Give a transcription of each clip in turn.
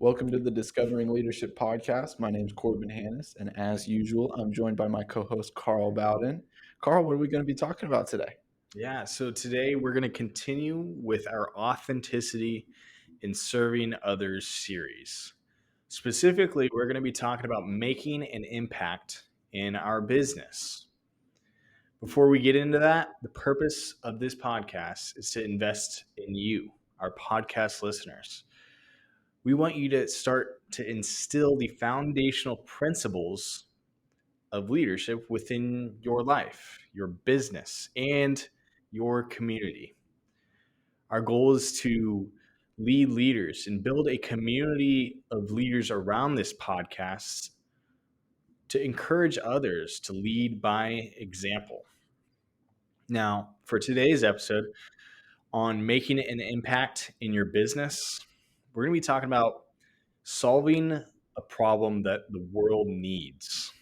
Welcome to the Discovering Leadership podcast. My name is Corbin Hannis, and as usual, I'm joined by my co host, Carl Bowden. Carl, what are we going to be talking about today? Yeah, so today we're going to continue with our authenticity in serving others series. Specifically, we're going to be talking about making an impact in our business. Before we get into that, the purpose of this podcast is to invest in you, our podcast listeners. We want you to start to instill the foundational principles of leadership within your life, your business, and your community. Our goal is to lead leaders and build a community of leaders around this podcast to encourage others to lead by example. Now, for today's episode on making an impact in your business, we're going to be talking about solving a problem that the world needs.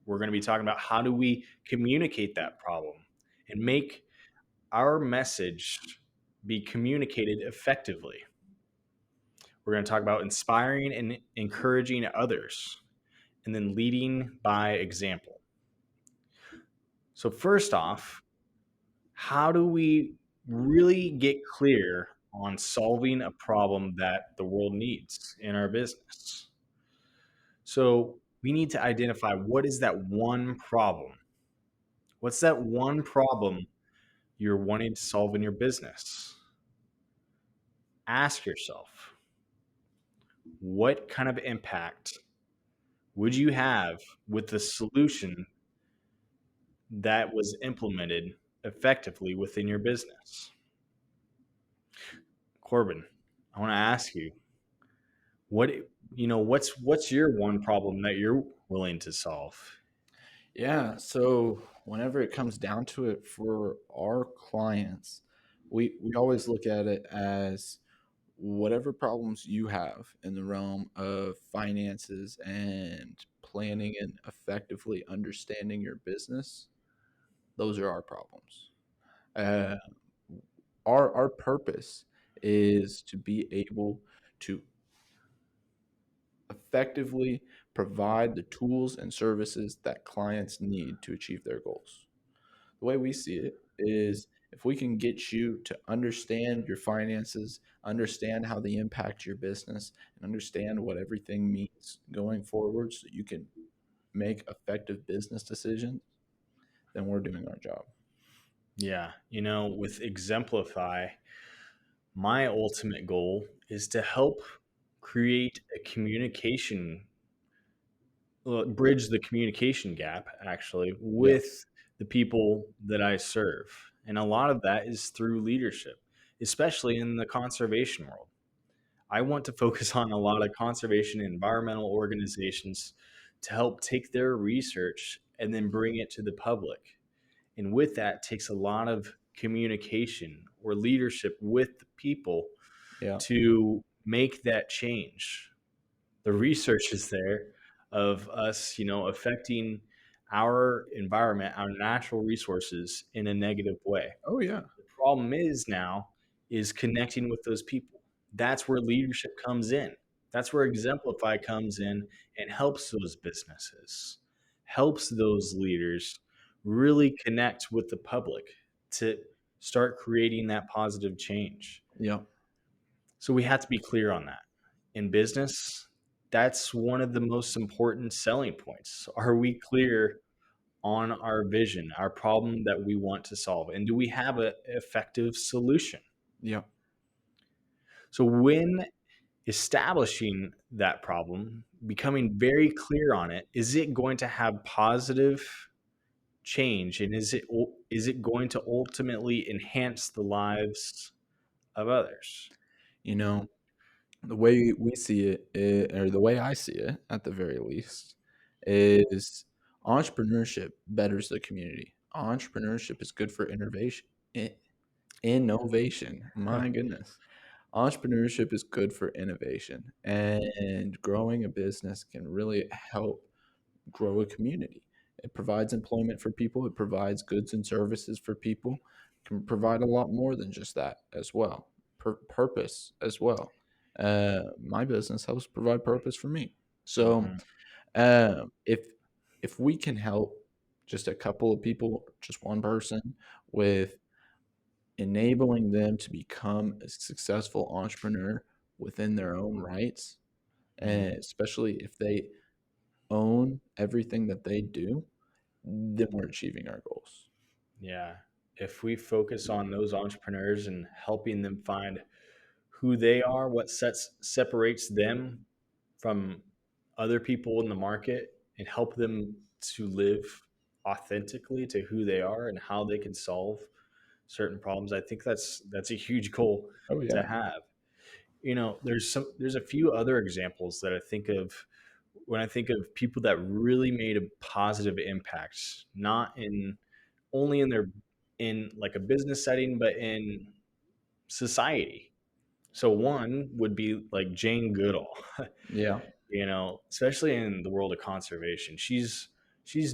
We're going to be talking about how do we communicate that problem and make our message be communicated effectively. We're going to talk about inspiring and encouraging others, and then leading by example. So, first off, how do we really get clear on solving a problem that the world needs in our business? So, we need to identify what is that one problem? What's that one problem you're wanting to solve in your business? Ask yourself, what kind of impact would you have with the solution that was implemented effectively within your business? Corbin, I want to ask you, what what's your one problem that you're willing to solve? Yeah, so whenever it comes down to it for our clients, we always look at it as whatever problems you have in the realm of finances and planning and effectively understanding your business, those are our problems. Uh, our purpose is to be able to effectively provide the tools and services that clients need to achieve their goals. The way we see it is if we can get you to understand your finances, understand how they impact your business, and understand what everything means going forward so you can make effective business decisions, then we're doing our job. Yeah, with Exemplify, my ultimate goal is to help create a bridge the communication gap actually Yeah. with the people that I serve. And a lot of that is through leadership, especially in the conservation world. I want to focus on a lot of conservation and environmental organizations to help take their research and then bring it to the public. And with that takes a lot of communication or leadership with the people Yeah. to make that change. The research is there of us, affecting our environment, our natural resources in a negative way. Oh, yeah. The problem is connecting with those people. That's where leadership comes in. That's where Exemplify comes in and helps those businesses, helps those leaders really connect with the public to start creating that positive change. Yeah. So we have to be clear on that. In business, that's one of the most important selling points. Are we clear on our vision, our problem that we want to solve? And do we have an effective solution? Yeah. So, when establishing that problem, becoming very clear on it, is it going to have positive change? And is it going to ultimately enhance the lives of others? You know, the way we see it, or the way I see it at the very least, is entrepreneurship betters the community. Entrepreneurship is good for innovation. My goodness. Entrepreneurship is good for innovation, and growing a business can really help grow a community. It provides employment for people, it provides goods and services for people, it can provide a lot more than just that as well. Purpose as well. My business helps provide purpose for me. So Mhm. if we can help just a couple of people, just one person, with enabling them to become a successful entrepreneur within their own rights, Mhm. and especially if they own everything that they do, then we're achieving our goals. Yeah. If we focus on those entrepreneurs and helping them find who they are, what separates them from other people in the market, and help them to live authentically to who they are and how they can solve certain problems, I think that's a huge goal Oh to yeah, have. There's a few other examples that I think of when I think of people that really made a positive impact, not in only in their in like a business setting, but in society. So one would be like Jane Goodall, yeah, especially in the world of conservation. She's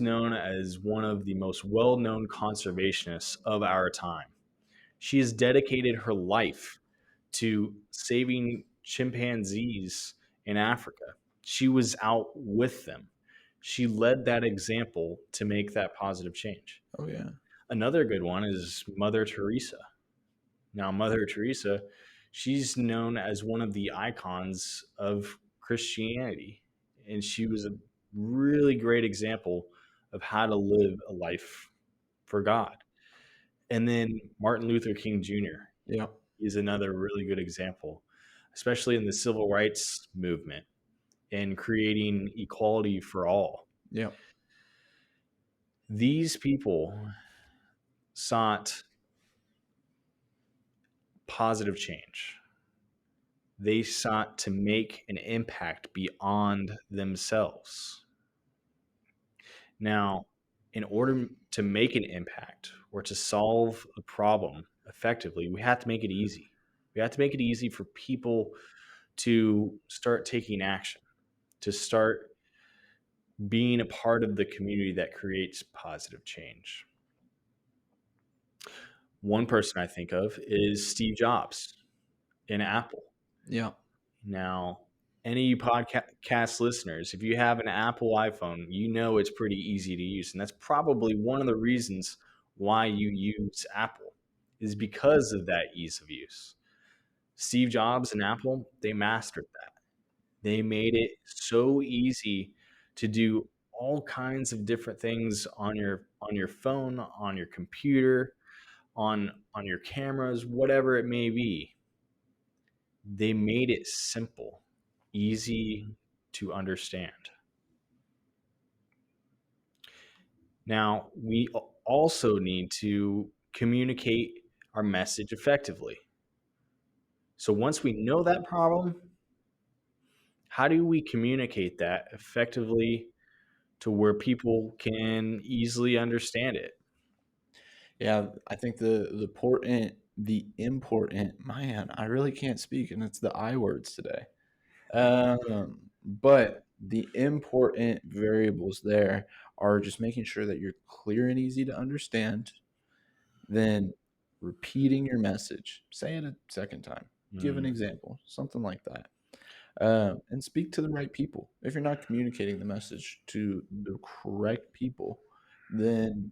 known as one of the most well-known conservationists of our time. She has dedicated her life to saving chimpanzees in Africa. She was out with them. She led that example to make that positive change. oh yeah, Another good one is Mother Teresa. Now, Mother Teresa, she's known as one of the icons of Christianity, and she was a really great example of how to live a life for God. And then Martin Luther King Jr. yeah, is another really good example, especially in the civil rights movement and creating equality for all. yeah, These people sought positive change. They sought to make an impact beyond themselves. Now, in order to make an impact or to solve a problem effectively, we have to make it easy. We have to make it easy for people to start taking action, to start being a part of the community that creates positive change. One person I think of is Steve Jobs in Apple. yeah, Now, any of you podcast listeners, if you have an Apple iPhone, you know it's pretty easy to use. And that's probably one of the reasons why you use Apple, is because of that ease of use. Steve Jobs and Apple, they mastered that. They made it so easy to do all kinds of different things on your phone, on your computer, on your cameras, whatever it may be. They made it simple, easy to understand. Now, we also need to communicate our message effectively. So once we know that problem, how do we communicate that effectively to where people can easily understand it? yeah. I think the important man. I really can't speak, and it's the I words today. But the important variables there are just making sure that you're clear and easy to understand, then repeating your message. Say it a second time. Give an Mm, example, something like that. And speak to the right people. If you're not communicating the message to the correct people, then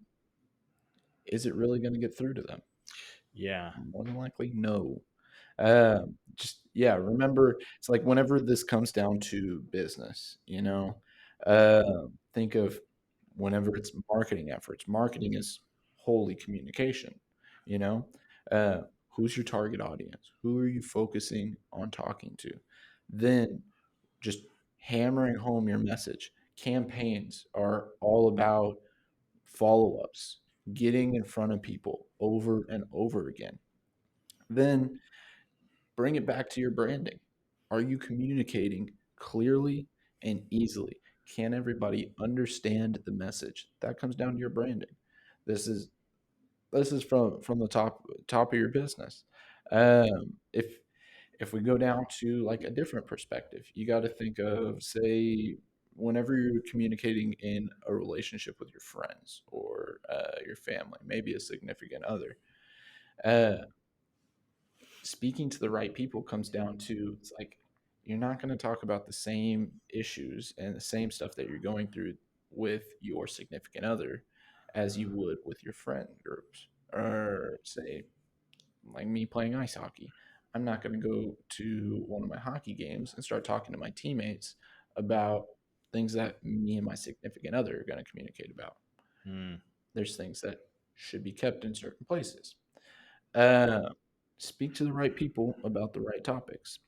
is it really going to get through to them? yeah. More than likely, no. Just yeah, remember it's like whenever this comes down to business, think of whenever it's marketing efforts. Marketing is wholly communication. You know, uh, who's your target audience? Who are you focusing on talking to? Then just hammering home your message. Campaigns are all about follow ups, getting in front of people over and over again. Then bring it back to your branding. Are you communicating clearly and easily? Can everybody understand the message? That comes down to your branding. This is from the top of your business. If we go down to like a different perspective, you got to think of, say, whenever you're communicating in a relationship with your friends or your family, maybe a significant other. Uh, Speaking to the right people comes down to it's like you're not going to talk about the same issues and the same stuff that you're going through with your significant other as you would with your friend groups. Or say, like me playing ice hockey. I'm not going to go to one of my hockey games and start talking to my teammates about things that me and my significant other are going to communicate about. Mm, There's things that should be kept in certain places. Uh, Speak to the right people about the right topics.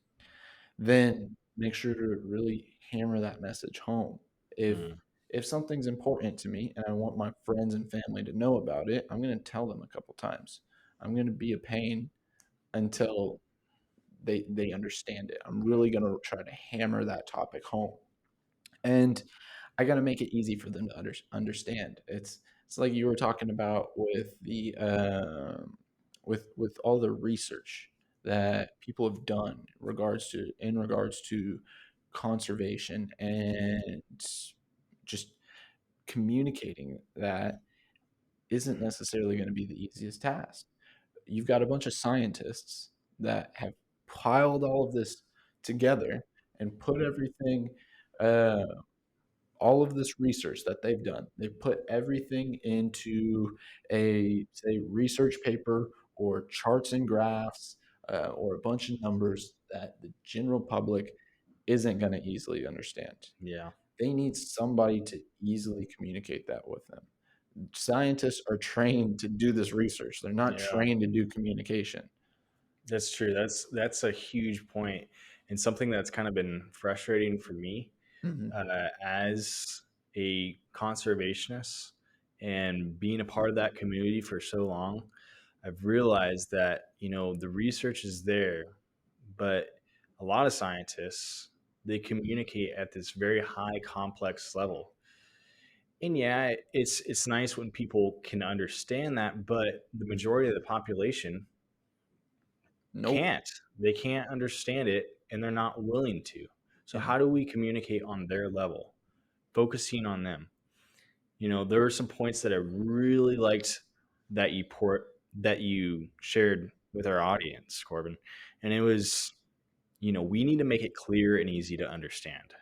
Then make sure to really hammer that message home. mm, If something's important to me and I want my friends and family to know about it, I'm going to tell them a couple times. I'm going to be a pain until they understand it. I'm really going to try to hammer that topic home. And I got to make it easy for them to understand. It's like you were talking about with the with all the research that people have done in regards to conservation and just communicating that isn't necessarily going to be the easiest task. You've got a bunch of scientists that have piled all of this together and put everything uh, all of this research that they've done, they've put everything into a, say, research paper or charts and graphs or a bunch of numbers that the general public isn't going to easily understand. yeah. They need somebody to easily communicate that with them. Scientists are trained to do this research. They're not Yeah. trained to do communication. That's true. That's a huge point, and something that's kind of been frustrating for me Mhm. as a conservationist and being a part of that community for so long. I've realized that the research is there, but a lot of scientists, they communicate at this very high complex level. And yeah, it's nice when people can understand that, but the majority of the population Nope. can't. They can't understand it and they're not willing to. So Yeah. how do we communicate on their level, focusing on them? There were some points that I really liked that you shared with our audience, Corbin. And it was, we need to make it clear and easy to understand.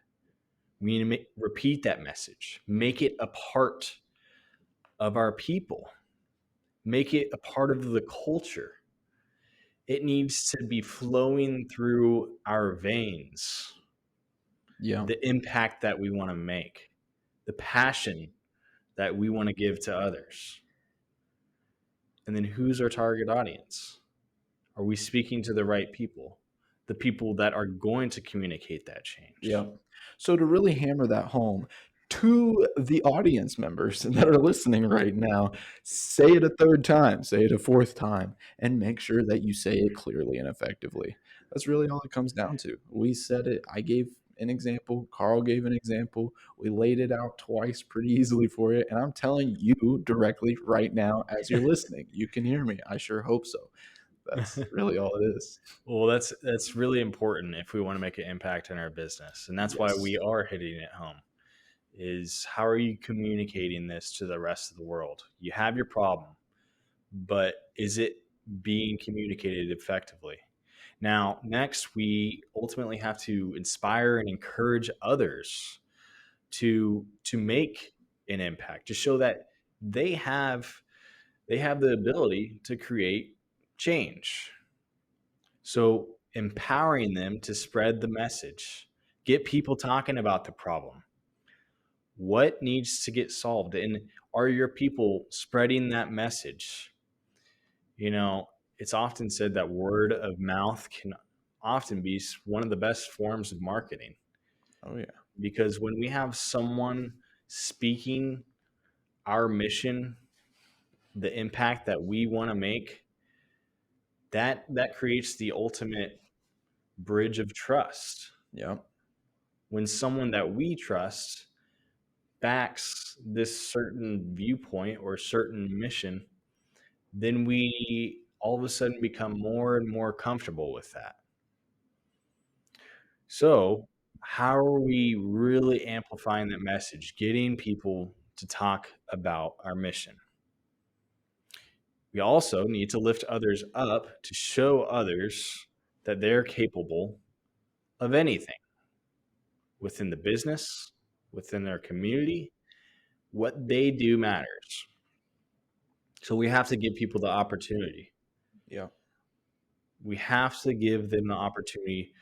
We need to repeat that message, make it a part of our people, make it a part of the culture. It needs to be flowing through our veins, Yeah. the impact that we want to make, the passion that we want to give to others. And then who's our target audience? Are we speaking to the right people? The people that are going to communicate that Yeah. change. So to really hammer that home to the audience members that are listening right now, say it a third time, say it a fourth time, and make sure that you say it clearly and effectively. That's really all it comes down to. We said it. I gave an example. Carl gave an example. We laid it out twice pretty easily for you. And I'm telling you directly right now as you're listening. You can hear me. I sure hope so. That's really all it is. Well, that's really important if we want to make an impact in our business. And that's why we Yes. are hitting it home. Is how are you communicating this to the rest of the world? You have your problem, but is it being communicated effectively? Now, next, we ultimately have to inspire and encourage others to make an impact, to show that they have they have the ability to create change. So, empowering them to spread the message, get people talking about the problem. What needs to get solved? And are your people spreading that message? You know, it's often said that word of mouth can often be one of the best forms of marketing, Oh, yeah. because when we have someone speaking our mission, the impact that we want to make, that creates the ultimate bridge of trust. Yeah. When someone that we trust backs this certain viewpoint or certain mission, then we all of a sudden become more and more comfortable with that. So, how are we really amplifying that message, getting people to talk about our mission? We also need to lift others up to show others that they're capable of anything within the business, within their community. What they do matters. So we have to give people the opportunity. Yeah. We have to give them the opportunity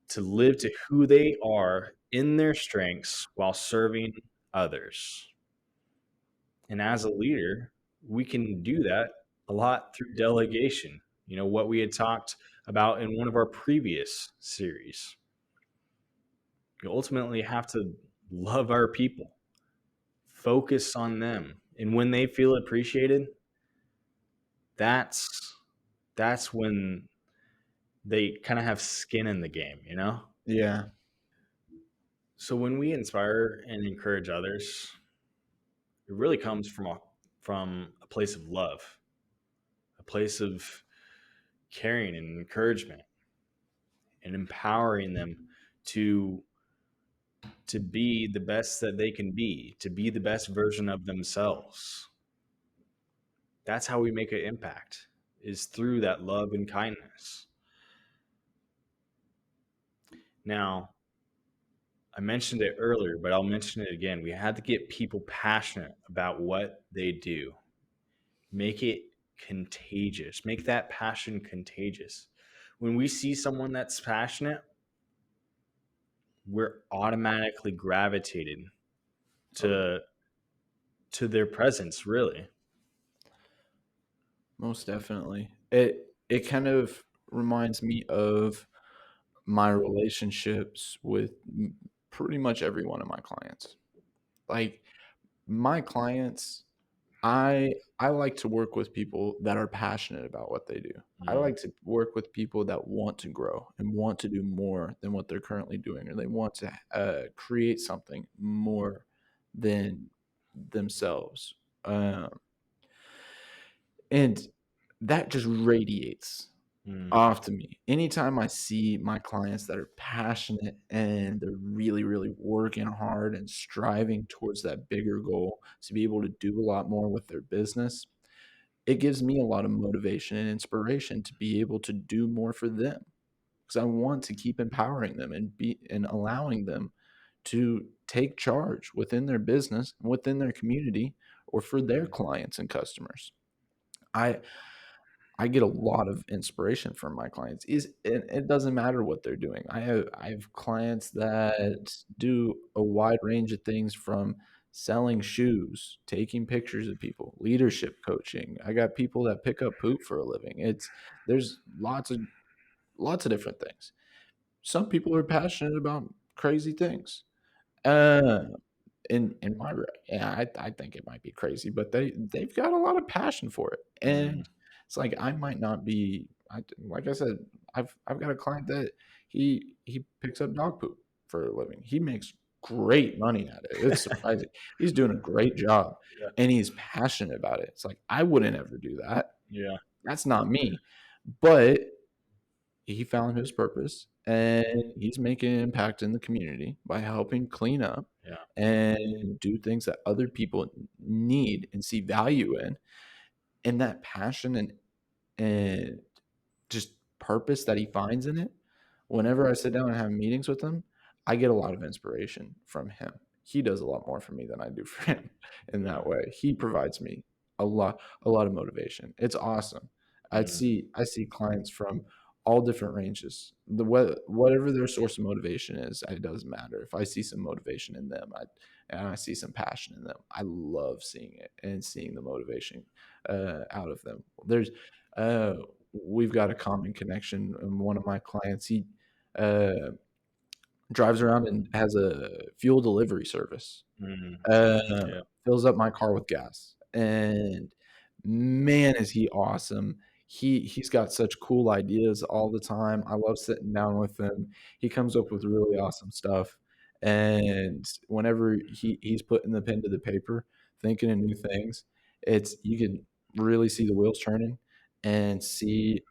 to live to who they are in their strengths while serving others. And as a leader, we can do that a lot through delegation. What we had talked about in one of our previous series. You ultimately have to love our people, focus on them. And when they feel appreciated, that's when they kind of have skin in the game. Yeah. So when we inspire and encourage others, it really comes from a place of love, a place of caring and encouragement and empowering them to to be the best that they can be, to be the best version of themselves. That's how we make an impact, is through that love and kindness. Now, I mentioned it earlier, but I'll mention it again. We had to get people passionate about what they do. Make it contagious. Make that passion contagious. When we see someone that's passionate, we're automatically gravitated Oh, to their presence, really. most definitely. It kind of reminds me of my relationships with pretty much every one of my clients. Like my clients, I like to work with people that are passionate about what they do. I Mm, like to work with people that want to grow and want to do more than what they're currently doing, or they want to create something more than themselves. Um, and that just radiates mm, off to me. Anytime I see my clients that are passionate and they're really, really working hard and striving towards that bigger goal to be able to do a lot more with their business, it gives me a lot of motivation and inspiration to be able to do more for them because I want to keep empowering them and allowing them to take charge within their business, within their community, or for their mm, clients and customers. I I get a lot of inspiration from my clients. It doesn't matter what they're doing. I have clients that do a wide range of things from selling shoes, taking pictures of people, leadership coaching. I got people that pick up poop for a living. There's lots of different things. Some people are passionate about crazy things. Uh, in my yeah, I think it might be crazy, but they've got a lot of passion for it, mm, and it's like I might not be. Like I said, I've got a client that he picks up dog poop for a living. He makes great money at it. It's surprising. He's doing a great job, yeah, and he's passionate about it. It's like I wouldn't ever do that. yeah, That's not me, but he found his purpose and he's making an impact in the community by helping clean up yeah. and do things that other people need and see value in. And that passion and just purpose that he finds in it, whenever I sit down and have meetings with him, I get a lot of inspiration from him. He does a lot more for me than I do for him in that Yeah. way. He provides me a lot of motivation. It's awesome. Mm, I see clients from all different ranges. Whatever their source of motivation is, it doesn't matter. If I see some motivation in them, and I see some passion in them, I love seeing it and seeing the motivation out of them. Uh, we've got a common connection. And one of my clients, he uh, drives around and has a fuel delivery service. mm, Uh, yeah. Fills up my car with gas, and man, is he awesome. He's got such cool ideas all the time. I love sitting down with him. He comes up with really awesome stuff, and whenever he's putting the pen to the paper, thinking of new things, it's you can really see the wheels turning and see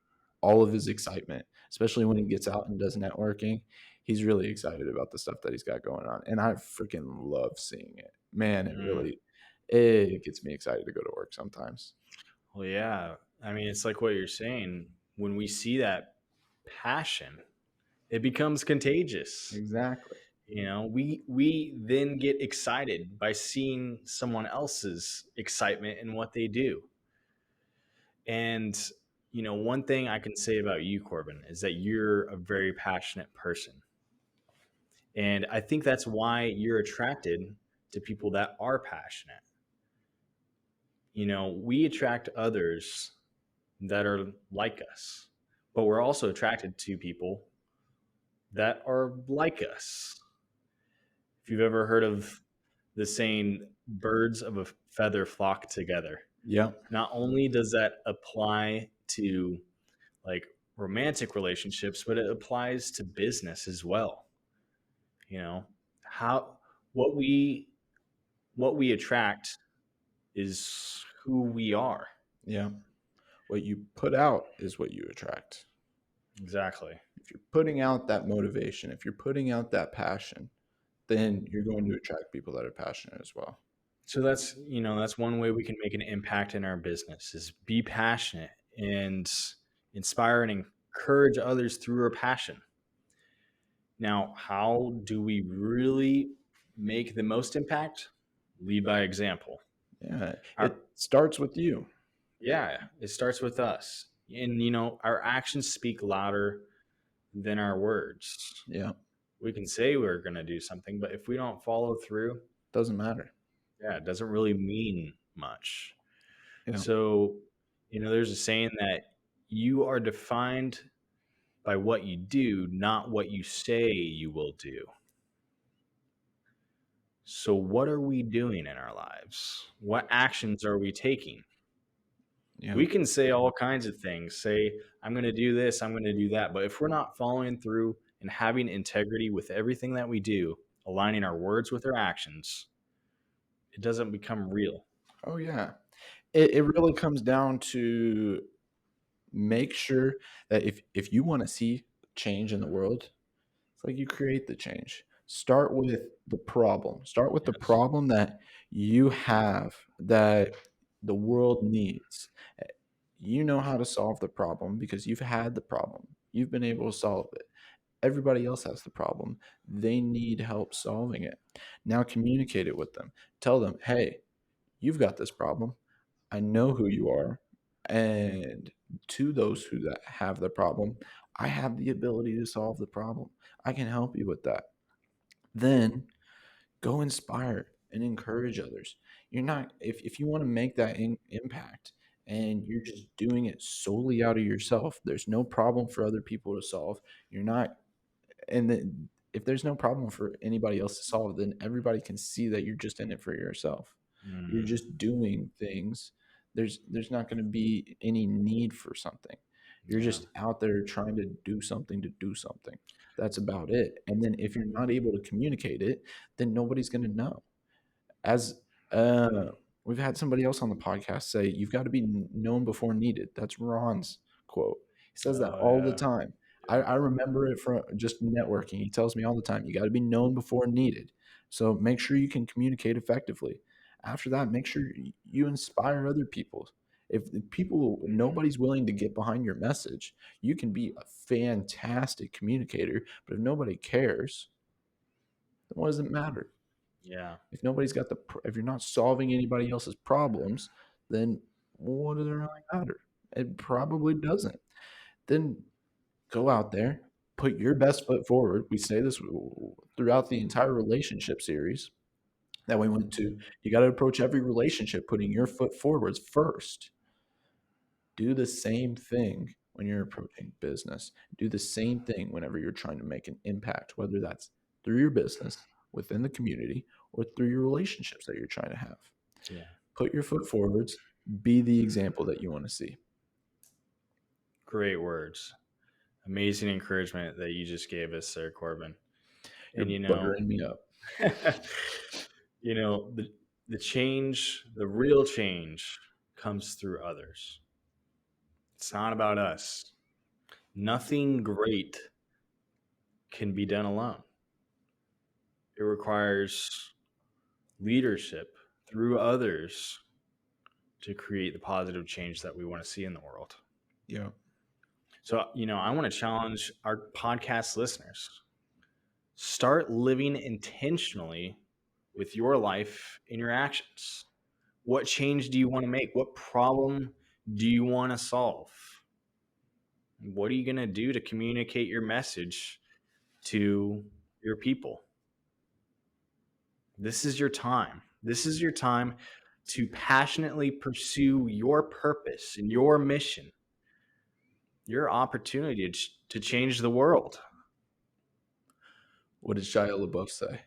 all of his excitement, especially when he gets out and does networking. He's really excited about the stuff that he's got going on, and I freaking love seeing it. Man, Mm. it gets me excited to go to work sometimes. Well, yeah. I mean, it's like what you're saying. When we see that passion, it becomes contagious. Exactly. We then get excited by seeing someone else's excitement in what they do. And one thing I can say about you, Corbin, is that you're a very passionate person. And I think that's why you're attracted to people that are passionate. We attract others that are like us, but we're also attracted to people that are like us. If you've ever heard of the saying, birds of a feather flock together, Yeah. not only does that apply to like romantic relationships, but it applies to business as well. You know, how what we what we attract is who we are. Yeah. What you put out is what you attract. Exactly. If you're putting out that motivation, if you're putting out that passion, then you're going to attract people that are passionate as well. So that's one way we can make an impact in our business is be passionate and inspire and encourage others through our passion. Now, how do we really make the most impact? Lead by example. Yeah. Our, It starts with you. yeah, it starts with us. And our actions speak louder than our words. Yeah. We can say we're going to do something, but if we don't follow through, Doesn't matter. yeah, it doesn't really mean much. Yeah. So, there's a saying that you are defined by what you do, not what you say you will do. So, what are we doing in our lives? What actions are we taking? Yeah. We can say all kinds of things, say, I'm going to do this, I'm going to do that. But if we're not following through and having integrity with everything that we do, aligning our words with our actions, it doesn't become real. Oh yeah. It really comes down to make sure that if you want to see change in the world, it's like you create the change. Start with the problem. Start with the Yes. problem that you have that the world needs. You know how to solve the problem because you've had the problem. You've been able to solve it. Everybody else has the problem. They need help solving it. Now communicate it with them. Tell them, hey, you've got this problem. I know who you are. And to those who that have the problem, I have the ability to solve the problem. I can help you with that. Then go inspire and encourage others. You're not, if you want to make that impact and you're just doing it solely out of yourself, there's no problem for other people to solve. You're not, and then if there's no problem for anybody else to solve, then everybody can see that you're just in it for yourself. You're Mm, just doing things. There's not going to be any need for something. You're yeah. just out there trying to do something. That's about it. And then if you're not able to communicate it, then nobody's going to know. As uh, we've had somebody else on the podcast say, "You've got to be known before needed." That's Ron's quote. He says that Oh, all the yeah. time. Yeah. I remember it from just networking. He tells me all the time, "You got to be known before needed." So make sure you can communicate effectively. After that, make sure you inspire other people. If people, nobody's willing to get behind your message, you can be a fantastic communicator, but if nobody cares, then what does it matter? Yeah. If nobody's got if you're not solving anybody else's problems, then what does it really matter? It probably doesn't. Then go out there, put your best foot forward. We say this throughout the entire relationship series that we went to. You got to approach every relationship putting your foot forwards first. Do the same thing when you're approaching business. Do the same thing whenever you're trying to make an impact, whether that's through your business, within the community, or through your relationships that you're trying to have. Yeah. Put your foot forwards, be the example that you want to see. Great words. Amazing encouragement that you just gave us there, Corbin. You're And buttering me up. the change, the real change comes through others. It's not about us. Nothing great can be done alone. It requires leadership through others to create the positive change that we want to see in the world. Yeah. So, I want to challenge our podcast listeners. Start living intentionally with your life and your actions. What change do you want to make? What problem do you want to solve? What are you going to do to communicate your message to your people? This is your time. This is your time to passionately pursue your purpose and your mission, your opportunity to change the world. What did Shia LaBeouf say?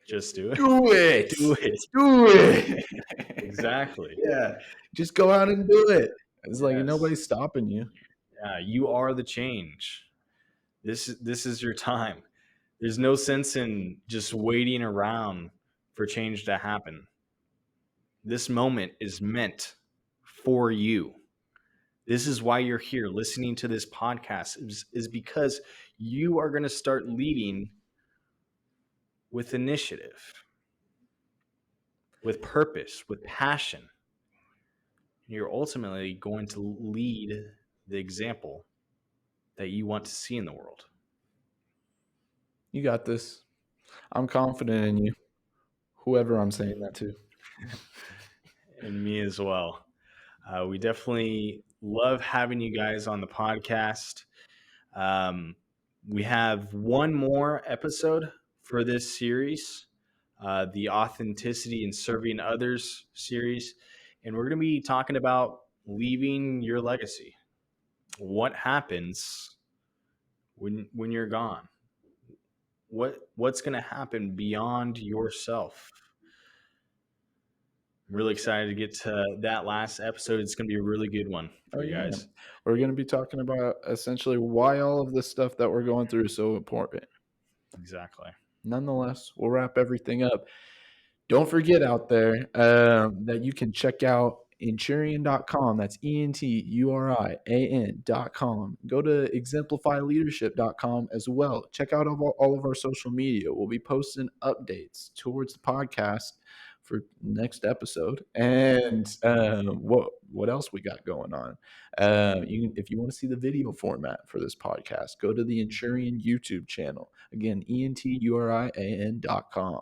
Just do it. Do it. Do it. Do it. Exactly. Yeah. Just go out and do it. It's like Yes. nobody's stopping you. You are the change. This is your time. There's no sense in just waiting around for change to happen. This moment is meant for you. This is why you're here listening to this podcast is because you are going to start leading with initiative, with purpose, with passion. You're ultimately going to lead the example that you want to see in the world. You got this. I'm confident in you. Whoever I'm saying that to. And me as well. We definitely love having you guys on the podcast. We have one more episode for this series, the Authenticity in Serving Others series. And we're going to be talking about leaving your legacy. What happens when you're gone? What's going to happen beyond yourself? I'm really excited to get to that last episode. It's going to be a really good one for you guys. We're going to be talking about essentially why all of this stuff that we're going through is so important. Exactly. Nonetheless, we'll wrap everything up. Don't forget out there that you can check out Enturion.com. That's ENTURIAN.com. Go to exemplifyleadership.com as well. Check out all of our social media. We'll be posting updates towards the podcast for next episode. And what else we got going on? If you want to see the video format for this podcast, go to the Enturion YouTube channel. Again, ENTURIAN.com.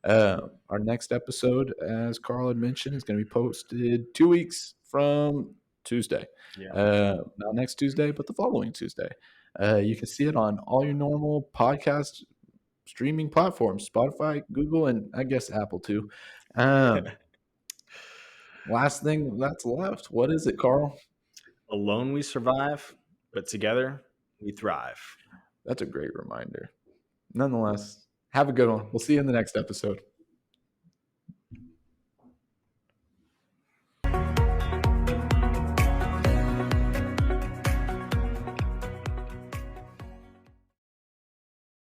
Our next episode, as Carl had mentioned, is going to be posted 2 weeks from Tuesday. Yeah. Not next Tuesday, but the following Tuesday. You can see it on all your normal podcast streaming platforms, Spotify, Google, and I guess Apple too. Last thing that's left. What is it, Carl? Alone we survive, but together we thrive. That's a great reminder. Nonetheless, have a good one. We'll see you in the next episode.